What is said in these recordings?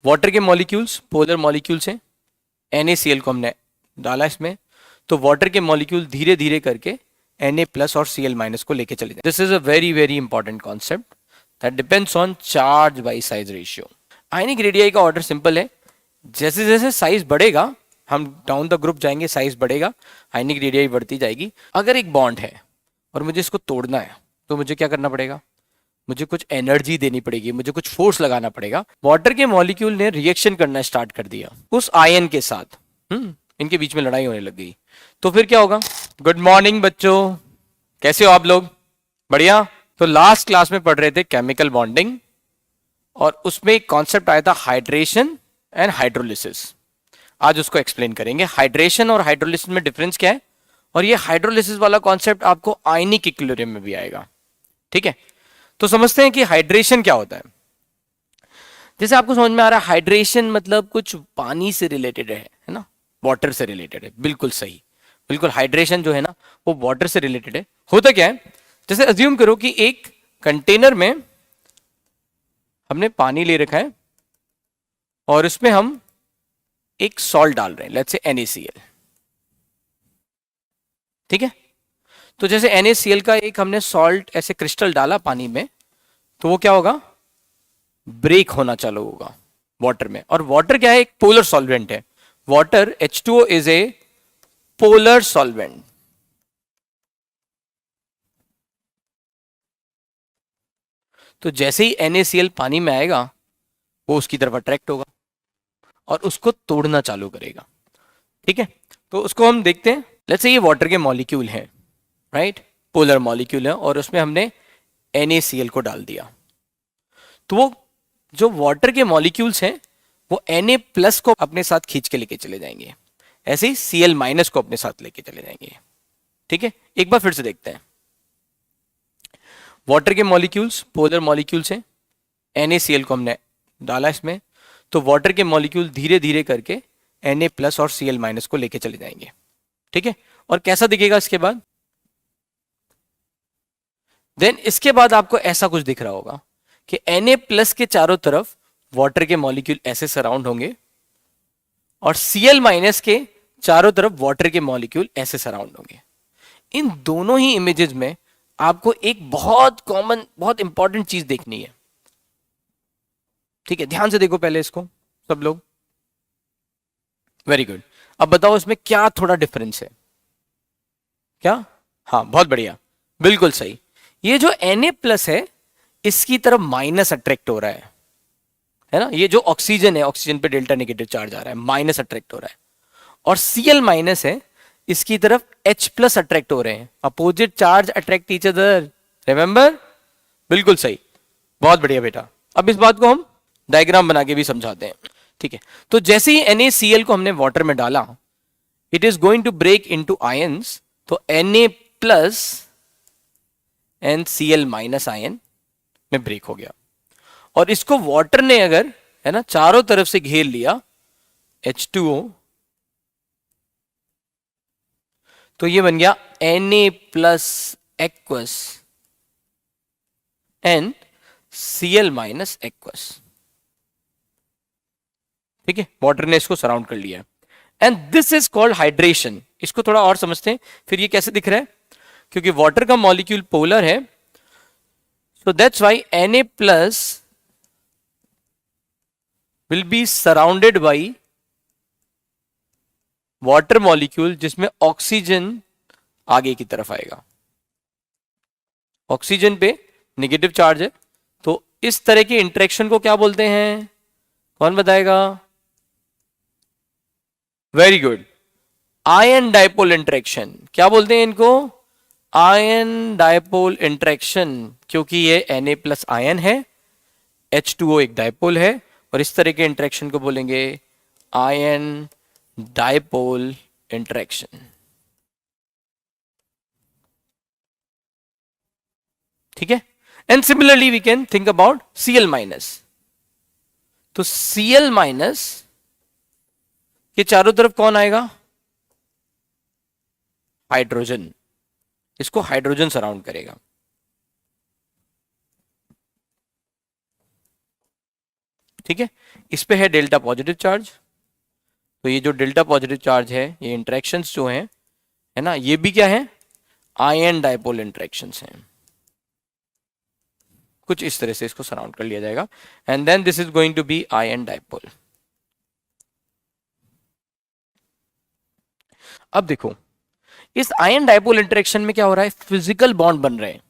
Water के molecules polar molecules हैं, NaCl को हमने डाला इसमें, तो वाटर के मॉलिक्यूल धीरे धीरे करके Na प्लस और Cl माइनस को लेके चले जाए. This is a very very important concept that depends on charge by size ratio. Ionic radii का ऑर्डर सिंपल है, जैसे जैसे साइज बढ़ेगा हम डाउन द ग्रुप जाएंगे, साइज बढ़ेगा, आयनिक रेडियाई बढ़ती जाएगी. अगर एक बॉन्ड है और मुझे इसको तोड़ना है तो मुझे क्या करना पड़ेगा, मुझे कुछ एनर्जी देनी पड़ेगी, मुझे कुछ फोर्स लगाना पड़ेगा. वाटर के मॉलिक्यूल ने रिएक्शन करना स्टार्ट कर दिया उस आयन के साथ. इनके बीच में लड़ाई होने लग गई. तो फिर क्या होगा? गुड मॉर्निंग बच्चों, कैसे हो आप लोग? बढ़िया. तो लास्ट क्लास में पढ़ रहे थे केमिकल बॉन्डिंग और उसमें एक कॉन्सेप्ट आया था हाइड्रेशन एंड हाइड्रोलिसिस. आज उसको एक्सप्लेन करेंगे. हाइड्रेशन और हाइड्रोलिसिस में डिफरेंस क्या है, और ये हाइड्रोलिसिस वाला कॉन्सेप्ट आपको आयनिक इक्विलिब्रियम में भी आएगा. ठीक है, तो समझते हैं कि हाइड्रेशन क्या होता है. जैसे आपको समझ में आ रहा है, हाइड्रेशन मतलब कुछ पानी से रिलेटेड है ना, वाटर से रिलेटेड है. बिल्कुल सही, बिल्कुल. हाइड्रेशन जो है ना वो वाटर से रिलेटेड है. होता क्या है, जैसे अज्यूम करो कि एक कंटेनर में हमने पानी ले रखा है और उसमें हम एक सॉल्ट डाल रहे हैं, लेट्स से NaCl. ठीक है, तो जैसे NaCl का एक हमने सॉल्ट ऐसे क्रिस्टल डाला पानी में, तो वो क्या होगा, ब्रेक होना चालू होगा वाटर में. और वाटर क्या है, एक पोलर सॉल्वेंट है. Water H2O is a polar solvent. तो जैसे ही NaCl पानी में आएगा वो उसकी तरफ अट्रैक्ट होगा और उसको तोड़ना चालू करेगा. ठीक है, तो उसको हम देखते हैं. लेट्स से ये वाटर के मॉलिक्यूल हैं, राइट, पोलर मॉलिक्यूल है, और उसमें हमने NaCl को डाल दिया. तो वो जो वाटर के मॉलिक्यूल्स हैं वो Na प्लस को अपने साथ खींच के लेके चले जाएंगे, ऐसे ही Cl माइनस को अपने साथ लेके चले जाएंगे. ठीक है, एक बार फिर से देखते हैं. वाटर के मॉलिक्यूल्स पोलर मॉलिक्यूल्स हैं, NaCl को हमने डाला इसमें, तो वाटर के मॉलिक्यूल धीरे धीरे करके Na प्लस और Cl माइनस को लेके चले जाएंगे. ठीक है, और कैसा दिखेगा इसके बाद? देन इसके बाद आपको ऐसा कुछ दिख रहा होगा कि Na प्लस के चारों तरफ वाटर के मॉलिक्यूल ऐसे सराउंड होंगे और Cl माइनस के चारों तरफ वाटर के मॉलिक्यूल ऐसे सराउंड होंगे. इन दोनों ही इमेजेस में आपको एक बहुत कॉमन बहुत इंपॉर्टेंट चीज देखनी है. ठीक है, ध्यान से देखो पहले इसको सब लोग. Very good. अब बताओ इसमें क्या थोड़ा डिफरेंस है क्या? हाँ, बहुत बढ़िया, बिल्कुल सही. ये जो Na प्लस है इसकी तरफ माइनस अट्रैक्ट हो रहा है ना. ये जो ऑक्सीजन है, ऑक्सीजन पे डेल्टा नेगेटिव चार्ज आ रहा है, माइनस अट्रैक्ट हो रहा है. और Cl माइनस है, इसकी तरफ H प्लस अट्रैक्ट हो रहे हैं. Opposite charge attract each other, remember. बिल्कुल सही, बहुत बढ़िया बेटा. अब इस बात को हम डायग्राम बना के भी समझाते हैं. ठीक है, तो जैसे ही NaCl को हमने वाटर में डाला, it is going to break into ions. तो Na plus and Cl minus ion में ब्रेक हो गया. और इसको वाटर ने अगर है ना चारों तरफ से घेर लिया H2O, तो ये बन गया Na plus aqueous and Cl minus aqueous. ठीक है, वाटर ने इसको सराउंड कर लिया and this is called hydration. इसको थोड़ा और समझते हैं. फिर ये कैसे दिख रहा है, क्योंकि वाटर का मॉलिक्यूल पोलर है, so that's why Na plus will be surrounded by water molecule जिसमें ऑक्सीजन आगे की तरफ आएगा. ऑक्सीजन पे नेगेटिव चार्ज है, तो इस तरह के इंटरेक्शन को क्या बोलते हैं, कौन बताएगा? Very good, ion dipole interaction. क्या बोलते हैं इनको? Ion dipole interaction. क्योंकि ये Na प्लस आयन है, H2O एक डायपोल है, और इस तरह के इंटरेक्शन को बोलेंगे आयन डायपोल इंटरेक्शन. ठीक है, and similarly we can think about Cl minus. तो Cl माइनस के चारों तरफ कौन आएगा? हाइड्रोजन. इसको हाइड्रोजन सराउंड करेगा. ठीक है, इस पे है डेल्टा पॉजिटिव चार्ज, तो ये जो डेल्टा पॉजिटिव चार्ज है, ये इंटरेक्शंस जो हैं, है ना, ये भी क्या है, आयन डाइपोल इंटरेक्शंस हैं। कुछ इस तरह से इसको सराउंड कर लिया जाएगा, and then this is going to be ion dipole. अब देखो, इस आयन डाइपोल इंटरेक्शन में क्या हो रहा है, फिजिकल बॉन्ड बन रहे हैं।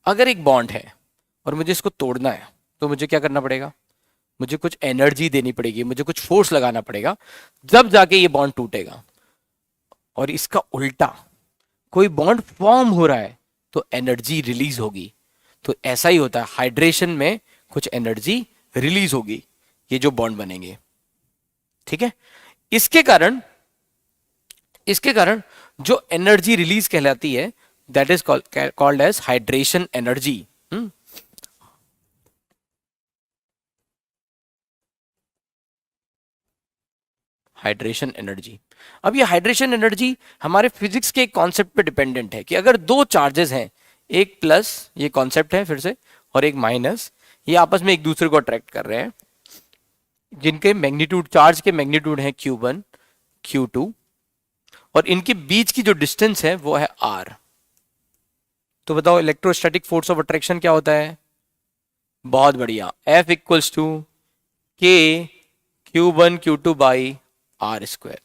अगर एक बॉन्ड है और मुझे इसको तोड़ना है, तो मुझे क्या करना पड़ेगा, मुझे कुछ एनर्जी देनी पड़ेगी, मुझे कुछ फोर्स लगाना पड़ेगा, जब जाके ये बॉन्ड टूटेगा। और इसका उल्टा, कोई बॉन्ड फॉर्म हो रहा है तो एनर्जी रिलीज होगी। तो ऐसा ही होता है, हाइड्रेशन में कुछ एनर्जी रिलीज होगी, ये जो बॉन्ड बनेंगे। ठीक है, इसके कारण जो एनर्जी रिलीज कहलाती है, that is called as hydration energy. Hydration energy. अब ये हाइड्रेशन एनर्जी हमारे फिजिक्स के कॉन्सेप्ट पे डिपेंडेंट है कि अगर दो चार्जेस हैं, एक प्लस, ये कॉन्सेप्ट है फिर से, और एक माइनस, ये आपस में एक दूसरे को अट्रैक्ट कर रहे हैं, जिनके मैग्नीट्यूड, चार्ज के मैग्नीट्यूड है Q1 Q2, और इनके बीच की जो डिस्टेंस है वो है R। तो बताओ इलेक्ट्रोस्टैटिक फोर्स ऑफ अट्रैक्शन क्या होता है, बहुत बढ़िया, F equals to K Q1 Q2 by R square.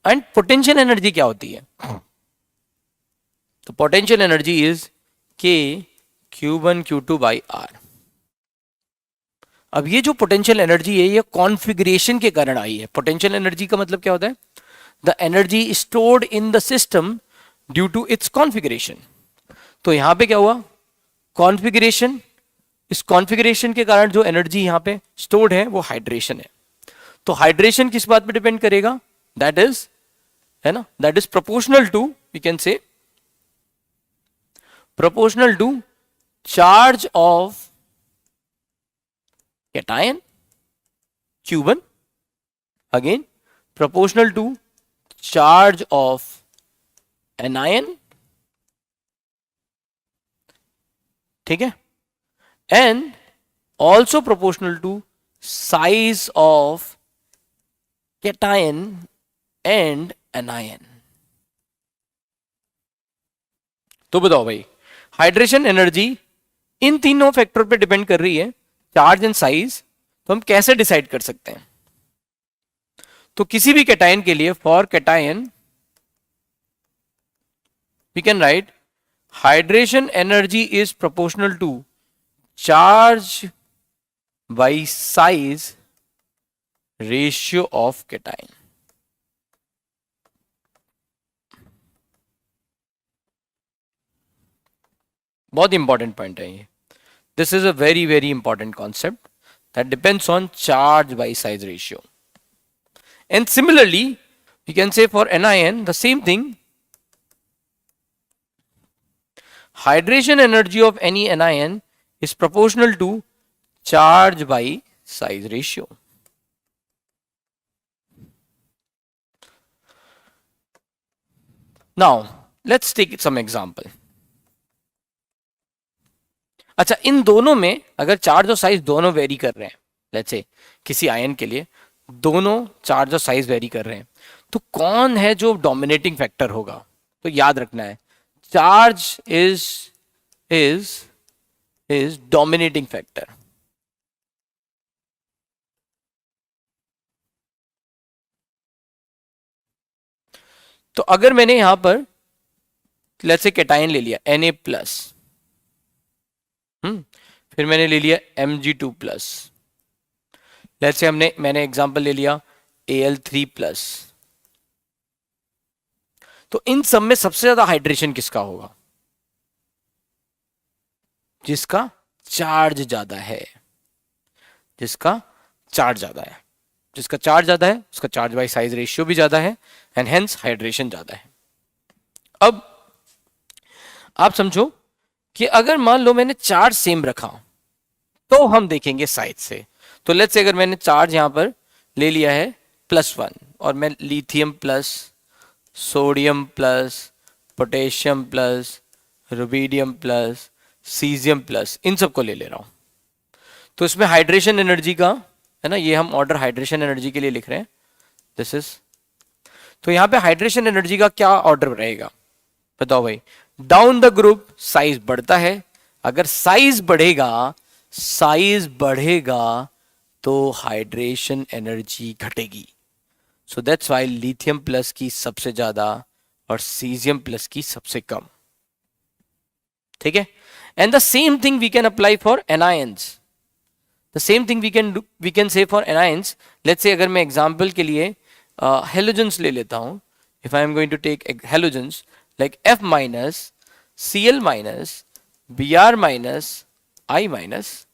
And potential energy क्या होती है, तो potential energy is K Q1 Q2 by R। अब ये जो पोटेंशियल एनर्जी है, ये कॉन्फ़िगरेशन के कारण आई है। पोटेंशियल एनर्जी का मतलब क्या होता है, the energy stored in the system due to its configuration. तो यहां पे क्या हुआ, कॉन्फ़िगरेशन, इस कॉन्फ़िगरेशन के कारण जो एनर्जी यहां पे स्टोर्ड है वो हाइड्रेशन है। तो हाइड्रेशन किस बात पे डिपेंड करेगा, दैट इज, है ना, that is proportional to, we can say proportional to charge of cation Q1, again proportional to charge of anion, ठीक है, and also proportional to size of cation and anion। तो बताओ भाई, hydration energy in तीनों factor पे depend कर रही है, चार्ज एंड साइज, तो हम कैसे डिसाइड कर सकते हैं, तो किसी भी कैटायन के लिए, for cation we can write hydration energy is proportional to charge by size ratio of cation. बहुत इंपॉर्टेंट पॉइंट है ये, this is a very very important concept that depends on charge by size ratio, and similarly we can say for anion the same thing, hydration energy of any anion is proportional to charge by size ratio। now let's take some example। अच्छा, इन दोनों में अगर charge और size दोनों very कर रहे हैं, let's say किसी आयन के लिए दोनों चार्ज और साइज वेरी कर रहे हैं, तो कौन है जो डोमिनेटिंग फैक्टर होगा, तो याद रखना है चार्ज इज डोमिनेटिंग फैक्टर। तो अगर मैंने यहां पर लेट्स से कैटायन ले लिया Na+, फिर मैंने ले लिया Mg2+, लेट्स से मैंने एग्जांपल ले लिया Al3+, तो इन सब में सबसे ज्यादा हाइड्रेशन किसका होगा, जिसका चार्ज ज्यादा है, जिसका चार्ज ज्यादा है, जिसका चार्ज ज्यादा है उसका चार्ज बाय साइज रेशियो भी ज्यादा है, एंड हेंस हाइड्रेशन ज्यादा है। अब आप समझो कि अगर मान लो मैंने चार्ज सेम रखा, तो हम देखेंगे साइज से। तो लेट्स से अगर मैंने चार्ज यहां पर ले लिया है +1, और मैं lithium plus, sodium plus, potassium plus, rubidium plus, caesium plus, इन सबको ले रहा हूं, तो इसमें हाइड्रेशन एनर्जी का है ना, ये हम ऑर्डर हाइड्रेशन एनर्जी के लिए लिख रहे हैं, दिस इज। तो यहां पे हाइड्रेशन एनर्जी का क्या ऑर्डर रहेगा बताओ भाई। डाउन द ग्रुप साइज बढ़ता है, अगर साइज बढ़ेगा तो हाइड्रेशन एनर्जी घटेगी। So that's why lithium plus की सबसे ज्यादा और सीजियम प्लस की सबसे कम। ठीक है, and the same thing we can apply for anions. The same thing we can say for anions. Let's say अगर मैं एग्जांपल के लिए हेलोजेंस ले लेता हूं, if I am going to take halogens like F minus Cl minus Br minus I minus,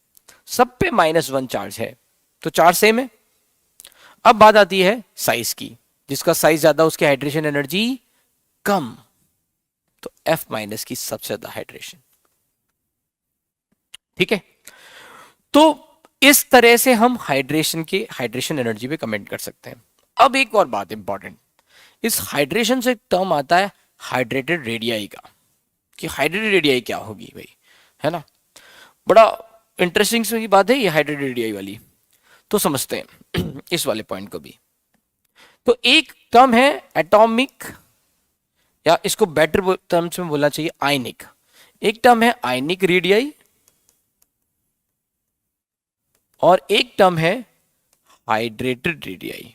सब पे -1 charge है, तो चार्ज सेम है। अब बात आती है साइज की, जिसका साइज ज्यादा उसकी हाइड्रेशन एनर्जी कम, तो F माइनस की सबसे ज्यादा हाइड्रेशन। ठीक है, तो इस तरह से हम हाइड्रेशन एनर्जी पे कमेंट कर सकते हैं। अब एक और बात इंपॉर्टेंट, इस हाइड्रेशन से टर्म आता है हाइड्रेटेड रेडियाई का, कि हाइड्रेटेड रेडियाई क्या होगी भाई, है ना। बड़ा इंटरेस्टिंग सी बात है ये हाइड्रेटेड रेडियाई वाली, तो समझते हैं इस वाले पॉइंट को भी। तो एक टर्म है एटॉमिक, या इसको बेटर टर्म्स में बोलना चाहिए आयनिक। एक टर्म है आयनिक रेडियाई और एक टर्म है हाइड्रेटेड रेडियाई।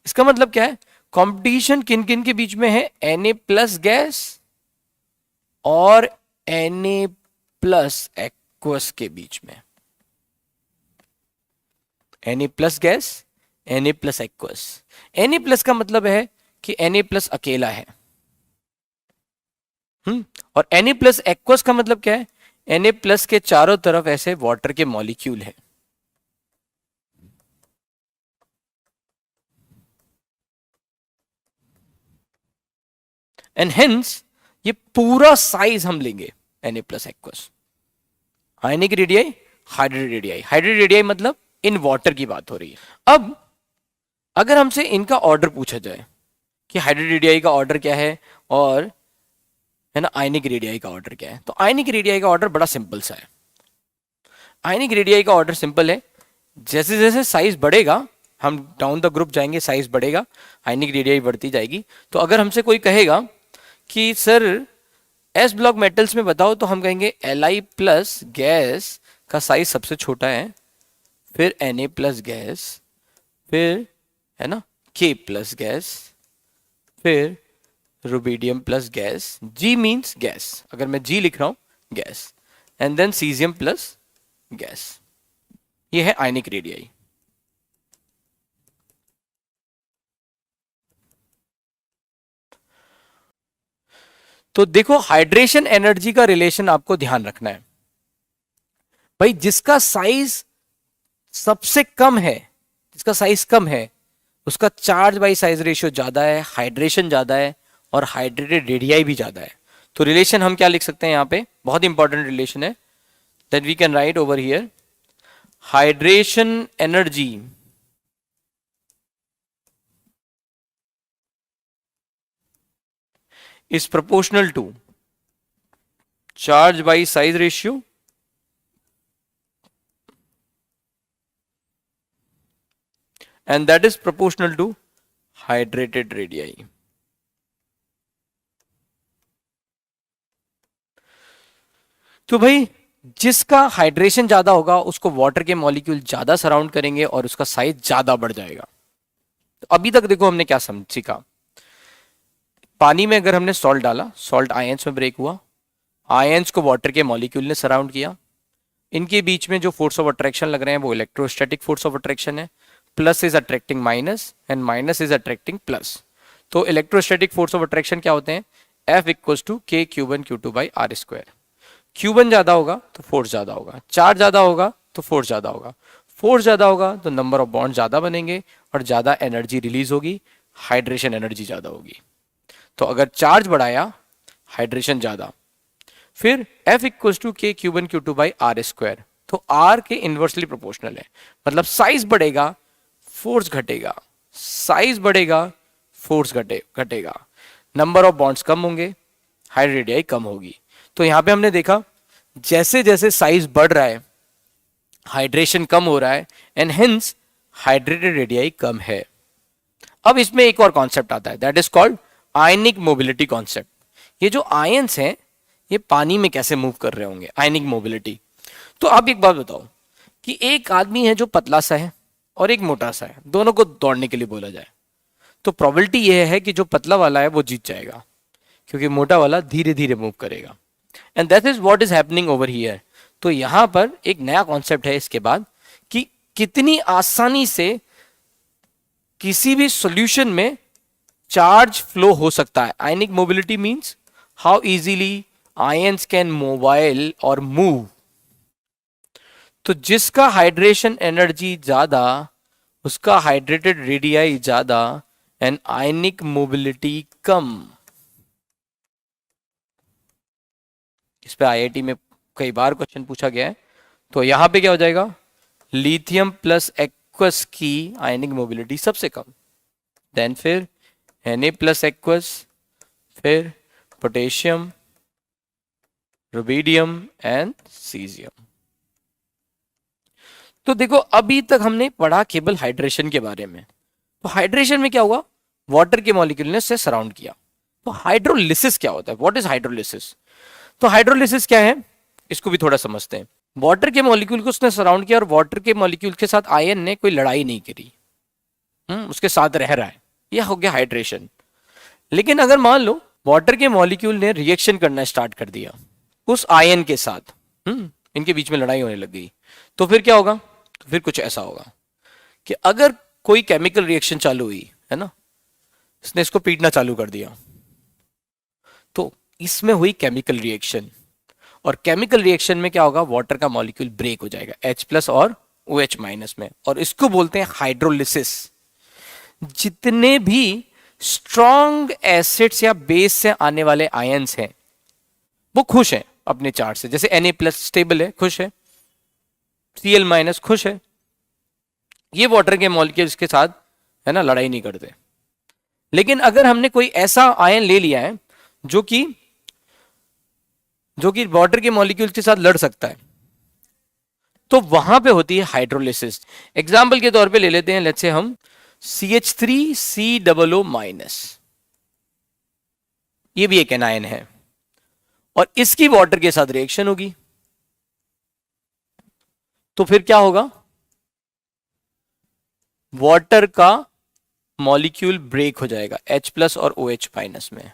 इसका मतलब क्या है, कंपटीशन किन किन के बीच में है, Na प्लस गैस और Na प्लस एक्वस के बीच में। Na plus gas, Na plus aqueous. Na plus का मतलब है कि Na प्लस अकेला है, और Na प्लस एक्वस का मतलब क्या है, Na प्लस के चारों तरफ ऐसे वाटर के मॉलिक्यूल है। एंड हेंस ये पूरा साइज हम लेंगे Na plus aqueous. Ionic radii, hydrated radii. Hydrated radii मतलब इन वाटर की बात हो रही है। अब अगर हमसे इनका ऑर्डर पूछा जाए कि हाइड्रेटेड रेडियाई का ऑर्डर क्या है और है ना आयनिक रेडियाई का ऑर्डर क्या है, तो आयनिक रेडियाई का ऑर्डर बड़ा सिंपल सा है। आयनिक रेडियाई का ऑर्डर सिंपल है, जैसे जैसे साइज बढ़ेगा, हम डाउन द ग्रुप जाएंगे, साइज बढ़ेगा, आयनिक रेडियाई बढ़ती जाएगी। तो अगर हमसे कोई कहेगा कि सर एस ब्लॉक मेटल्स में बताओ, तो हम कहेंगे Li प्लस गैस का साइज सबसे छोटा है, फिर Na प्लस गैस, फिर है ना K प्लस गैस, फिर rubidium plus gas. G means gas, अगर मैं G लिख रहा हूं gas, and then caesium plus gas. ये है आयनिक रेडियाई। तो देखो हाइड्रेशन एनर्जी का रिलेशन आपको ध्यान रखना है भाई, जिसका साइज सबसे कम है, जिसका साइज कम है, उसका चार्ज बाई साइज रेशियो ज्यादा है, हाइड्रेशन ज्यादा है और हाइड्रेटेड रेडियाई भी ज्यादा है। तो रिलेशन हम क्या लिख सकते हैं यहां पे, बहुत इंपॉर्टेंट रिलेशन है, that we can write over here, hydration energy is proportional to charge by size ratio and that is proportional to hydrated radii। तो भाई जिसका हाइड्रेशन ज्यादा होगा उसको वाटर के मॉलिक्यूल ज्यादा सराउंड करेंगे और उसका साइज ज्यादा बढ़ जाएगा। तो अभी तक देखो हमने क्या सीखा, पानी में अगर हमने सॉल्ट डाला, सॉल्ट आयंस में ब्रेक हुआ, आयंस को वाटर के मॉलिक्यूल ने सराउंड किया, इनके बीच में जो फोर्स ऑफ अट्रैक्शन लग रहे हैं वो इलेक्ट्रोस्टैटिक फोर्स ऑफ अट्रैक्शन है, plus is attracting minus and minus is attracting plus. तो इलेक्ट्रोस्टैटिक फोर्स ऑफ अट्रैक्शन क्या होते हैं, F equals to K Q1 Q2 by R square. Q1 ज्यादा होगा तो फोर्स ज्यादा होगा, चार्ज ज्यादा होगा तो फोर्स ज्यादा होगा, फोर्स ज्यादा होगा तो नंबर ऑफ बॉन्ड ज्यादा बनेंगे और ज्यादा एनर्जी रिलीज होगी, हाइड्रेशन एनर्जी ज्यादा होगी। तो अगर चार्ज बढ़ाया, हाइड्रेशन ज्यादा, फिर F equals to K Q1 Q2 by R square, तो R के इनवर्सली प्रोपोर्शनल है, मतलब साइज बढ़ेगा फोर्स घटेगा, साइज बढ़ेगा फोर्स घटेगा, नंबर ऑफ बॉन्ड्स कम होंगे, हाइड्रेडियाई कम होगी। तो यहां पे हमने देखा जैसे जैसे साइज बढ़ रहा है हाइड्रेशन कम हो रहा है एंड हेंस हाइड्रेटेड रेडियाई कम है। अब इसमें एक और कॉन्सेप्ट आता है that is called ionic mobility concept. ये जो आयंस हैं ये पानी में कैसे मूव कर रहे होंगे, आयनिक मोबिलिटी। तो अब एक बात बताओ कि एक आदमी है जो पतला सा है और एक मोटा सा है, दोनों को दौड़ने के लिए बोला जाए तो प्रोबेबिलिटी यह है कि जो पतला वाला है वो जीत जाएगा क्योंकि मोटा वाला धीरे धीरे मूव करेगा। And that is what is happening over here. तो यहां पर एक नया कॉन्सेप्ट है इसके बाद कि कितनी आसानी से किसी भी सॉल्यूशन में चार्ज फ्लो हो सकता है। Ionic mobility means how easily ions can mobile और मूव। तो जिसका हाइड्रेशन एनर्जी ज्यादा उसका हाइड्रेटेड रेडियाई ज्यादा एंड आयनिक मोबिलिटी कम। इस पे आईआईटी में कई बार क्वेश्चन पूछा गया है। तो यहां पे क्या हो जाएगा, लिथियम प्लस एक्वस की आयनिक मोबिलिटी सबसे कम, देन फिर Na प्लस एक्वस, फिर पोटेशियम, रुबिडियम एंड सीजियम। तो देखो अभी तक हमने पढ़ा केवल हाइड्रेशन के बारे में। तो हाइड्रेशन में क्या हुआ, वाटर के मॉलिक्यूल ने से सराउंड किया। तो हाइड्रोलिसिस क्या होता है, व्हाट इज हाइड्रोलिसिस। तो हाइड्रोलिसिस क्या है इसको भी थोड़ा समझते हैं। वाटर के मॉलिक्यूल को उसने सराउंड किया और वाटर के मॉलिक्यूल के साथ आयन ने कोई लड़ाई नहीं करी, उसके साथ रह रहा है, यह हो गया हाइड्रेशन। लेकिन अगर मान लो वाटर के मॉलिक्यूल ने रिएक्शन करना स्टार्ट कर दिया उस आयन के साथ, इनके बीच में लड़ाई होने लग गई, तो फिर क्या होगा, तो फिर कुछ ऐसा होगा कि अगर कोई केमिकल रिएक्शन चालू हुई है ना, इसने इसको पीटना चालू कर दिया, तो इसमें हुई केमिकल रिएक्शन और केमिकल रिएक्शन में क्या होगा, वाटर का मॉलिक्यूल ब्रेक हो जाएगा H+ और OH- में, और इसको बोलते हैं हाइड्रोलिसिस। जितने भी स्ट्रॉन्ग एसिड्स या बेस से आने वाले आयंस हैं वो खुश हैं अपने चार्ज से, जैसे Na+ स्टेबल है, खुश है, Cl- खुश है, ये वाटर के मॉलिक्यूल्स के साथ है ना लड़ाई नहीं करते। लेकिन अगर हमने कोई ऐसा आयन ले लिया है जो कि वाटर के मॉलिक्यूल के साथ लड़ सकता है, तो वहां पे होती है हाइड्रोलिसिस। एग्जाम्पल के तौर पे ले लेते हैं, लेट्स से हम CH3COO-, ये भी एक एनायन है और इसकी वाटर के साथ रिएक्शन होगी, तो फिर क्या होगा, वाटर का मॉलिक्यूल ब्रेक हो जाएगा H+ और OH- में,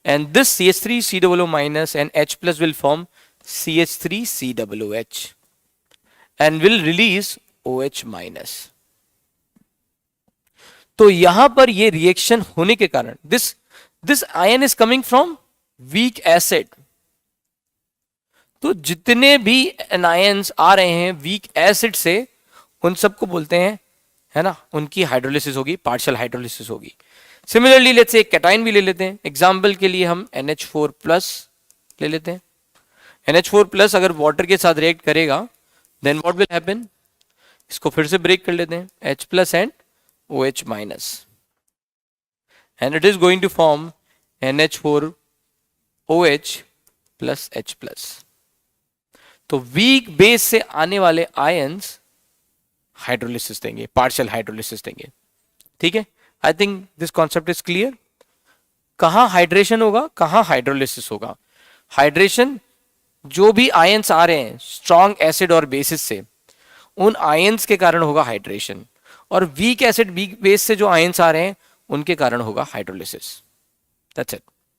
and this CH3COO- and H+ will form CH3COOH and will release OH-। तो यहां पर ये रिएक्शन होने के कारण this ion is coming from weak acid. तो जितने भी एनायंस आ रहे हैं वीक एसिड से उन सबको बोलते हैं, है ना, उनकी हाइड्रोलिसिस होगी, पार्शियल हाइड्रोलिसिस होगी। सिमिलरली लेट्स से एक कैटायन भी ले लेते हैं, एग्जाम्पल के लिए हम NH4+ ले लेते हैं। NH4+ अगर वाटर के साथ रिएक्ट करेगा देन व्हाट विल हैपन, इसको फिर से ब्रेक कर लेते हैं H+ and OH- and it is going to form NH4OH plus H+। तो वीक बेस से आने वाले आयंस हाइड्रोलिसिस देंगे, पार्शियल हाइड्रोलिसिस देंगे। ठीक है, I think this concept is clear. कहां हाइड्रेशन होगा, कहां हाइड्रोलिसिस होगा। हाइड्रेशन जो भी आयंस आ रहे हैं स्ट्रॉन्ग एसिड और बेसिस से, उन आयंस के कारण होगा हाइड्रेशन, और वीक एसिड वीक बेस से जो आयंस आ रहे हैं उनके कारण होगा हाइड्रोलिसिस। That's it.